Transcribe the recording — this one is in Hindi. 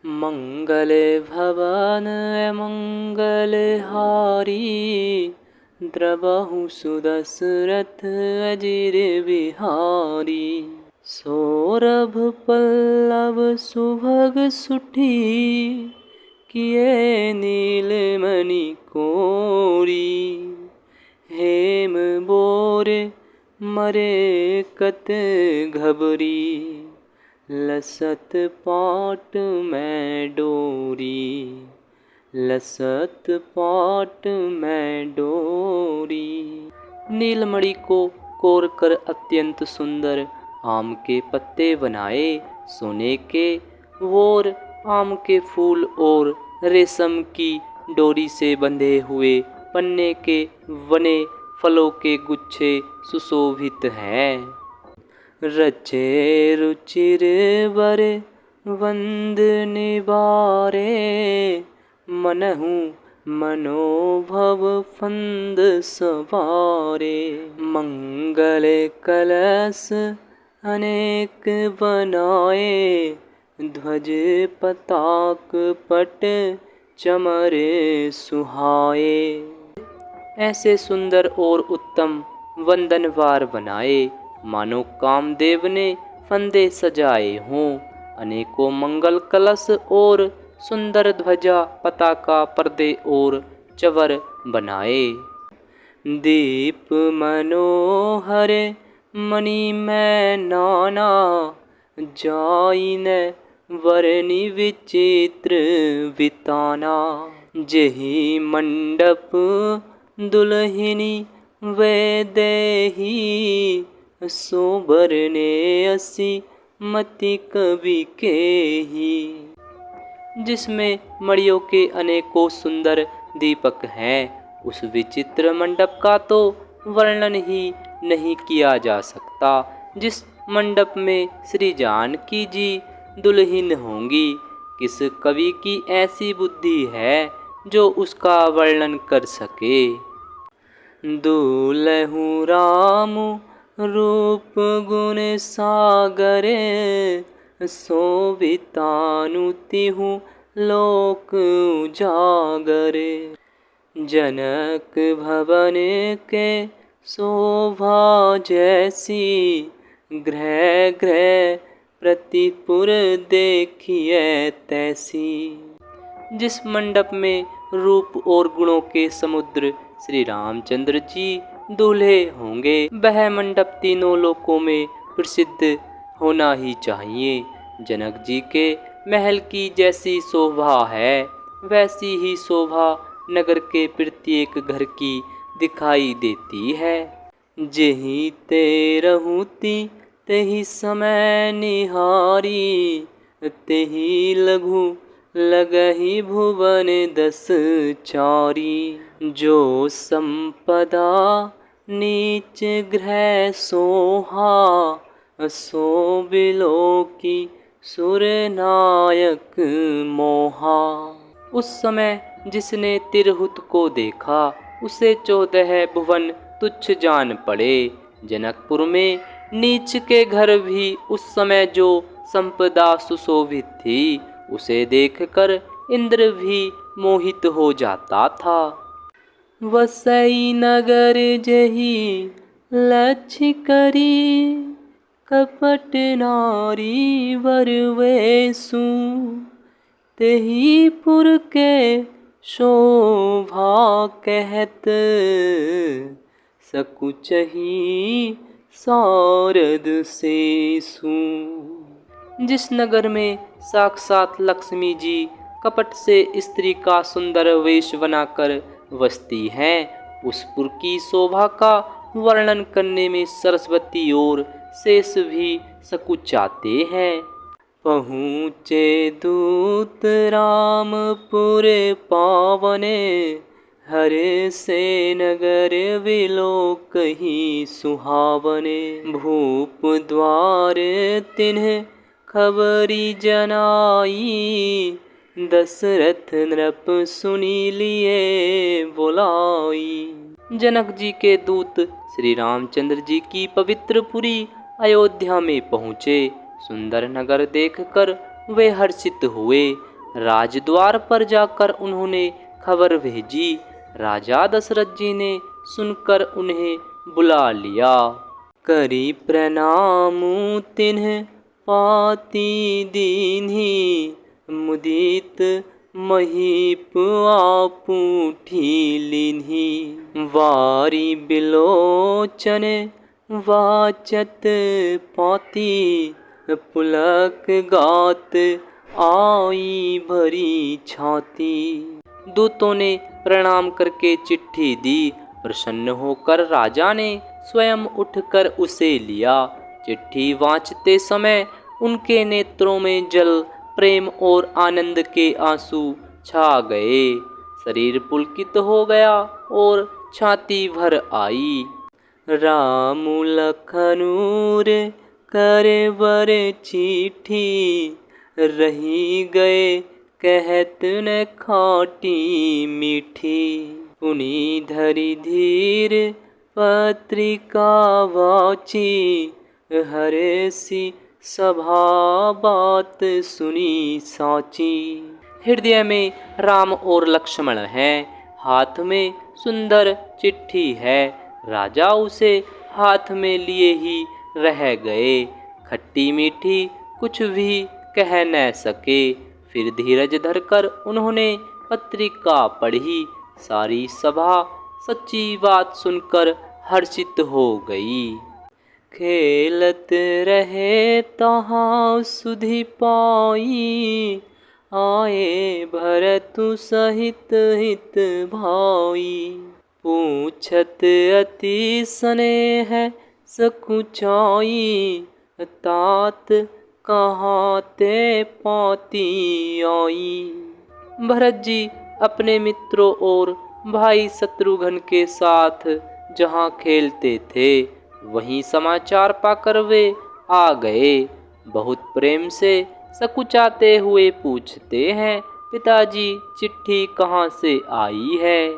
मंगल भवन मंगलहारी, द्रवहु सुदशरथ अजिर बिहारी। सौरभ पल्लव सुभग सुठी, किए नीलमणि कोरी। हेम बोर मरे कत घबरी, लसत पाट में डोरी। लसत पाट में डोरी। नीलमणि को कोरकर अत्यंत सुंदर आम के पत्ते बनाए। सोने के और आम के फूल और रेशम की डोरी से बंधे हुए पन्ने के बने फलों के गुच्छे सुशोभित हैं। रचे रुचिर वर वंद निबारे, मनहु मनोभव फंद सवारे। मंगल कलश अनेक बनाए, ध्वज पताक पट चमरे सुहाए। ऐसे सुंदर और उत्तम वंदनवार बनाए, मानो कामदेव ने फंदे सजाए हों। अनेकों मंगल कलश और सुंदर ध्वजा पताका पर्दे और चवर बनाए। दीप मनोहर मणि में नाना, जाइन वरनि विचित्र बिताना। जेहि मंडप दुल्हिनी वे देही, सोबरने असी मति कवि केही। जिसमें मणियों के अनेकों सुंदर दीपक हैं, उस विचित्र मंडप का तो वर्णन ही नहीं किया जा सकता। जिस मंडप में श्री जानकी जी दुल्हन होंगी, किस कवि की ऐसी बुद्धि है जो उसका वर्णन कर सके। दुलहु राम रूप गुण सागरे, शोभितानुतिहु लोक उजागरे। जनक भवन के शोभा जैसी, गृह गृह प्रतिपुर देखिए तैसी। जिस मंडप में रूप और गुणों के समुद्र श्री रामचंद्र जी दूल्हे होंगे, वह मंडप तीनों लोकों में प्रसिद्ध होना ही चाहिए। जनक जी के महल की जैसी शोभा है, वैसी ही शोभा नगर के प्रत्येक घर की दिखाई देती है। जेहि ते रहुति तेहि समय निहारी, तेहि लघु लगहि भुवन दस चारी। जो संपदा नीच गृह सोहा, सो बिलोकी सुर नायक मोहा। उस समय जिसने तिरहुत को देखा, उसे 14 भुवन तुच्छ जान पड़े। जनकपुर में नीच के घर भी उस समय जो संपदा सुशोभित थी, उसे देखकर इंद्र भी मोहित हो जाता था। वसई नगर जही लक्ष्य करी, कपट नारी वर वेसु। तेहि पुर के शोभा कहत, सकुचहि सारद सेसु। जिस नगर में साक्षात लक्ष्मी जी कपट से स्त्री का सुंदर वेश बनाकर बसती हैं, उस पुर की शोभा का वर्णन करने में सरस्वती और शेष भी सकुचाते हैं। पहुँचे दूत रामपुर पावने, हर से नगर विलोकहि सुहावने। भूप द्वार तिन्ह खबरी जनाई, दशरथ नृप सुनी लिए बुलाई। जनक जी के दूत श्री रामचंद्र जी की पवित्र पुरी अयोध्या में पहुँचे। सुंदर नगर देखकर वे हर्षित हुए। राजद्वार पर जाकर उन्होंने खबर भेजी। राजा दशरथ जी ने सुनकर उन्हें बुला लिया। करी प्रणाम तिन्ह पाती दीन्ही, मुदित महीप आपूठी लीन्ही। वारी बिलोचन वाचत पाती, पुलक गात आई भरी छाती। दूतों ने प्रणाम करके चिट्ठी दी। प्रसन्न होकर राजा ने स्वयं उठकर उसे लिया। चिट्ठी वांचते समय उनके नेत्रों में जल, प्रेम और आनंद के आंसू छा गए। शरीर पुलकित हो गया और छाती भर आई। राम लखनूर करे बर चिट्ठी, रही गए कहत न खाटी मीठी। पुनि धरि धीर पत्रिका वाची, हर्षि सभा बात सुनी साची। हृदय में राम और लक्ष्मण हैं, हाथ में सुंदर चिट्ठी है। राजा उसे हाथ में लिए ही रह गए। खट्टी मीठी कुछ भी कह न सके। फिर धीरज धरकर उन्होंने पत्रिका पढ़ी। सारी सभा सच्ची बात सुनकर हर्षित हो गई। खेलत रहे तहाँ सुधि पाई, आए भरतु सहित हित भाई। पूछत अति स्नेह सकुचाई, तात कहाँ ते पाती आई। भरत जी अपने मित्रों और भाई शत्रुघ्न के साथ जहाँ खेलते थे, वहीं समाचार पाकर वे आ गए। बहुत प्रेम से सकुचाते हुए पूछते हैं, पिताजी चिट्ठी कहाँ से आई है।